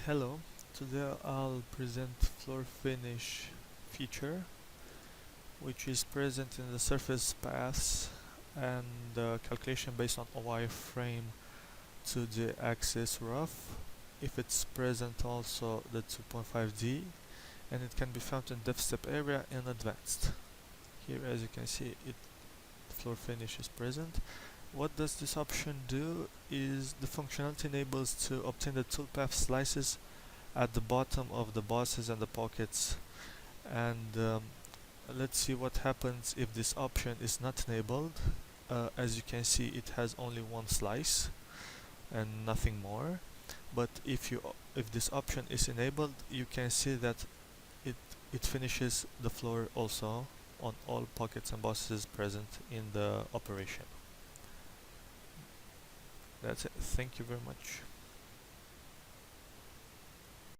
Hello, today I'll present floor finish feature which is present in the surface paths and calculation based on a wireframe to the axis rough. If it's present also the 2.5D, and it can be found in depth step area in advanced. Here as you can see floor finish is present. What does this option do is the functionality enables to obtain the toolpath slices at the bottom of the bosses and the pockets, and let's see what happens if this option is not enabled. As you can see, it has only one slice and nothing more, but if this option is enabled, you can see that it it finishes the floor also on all pockets and bosses present in the operation. That's it. Thank you very much.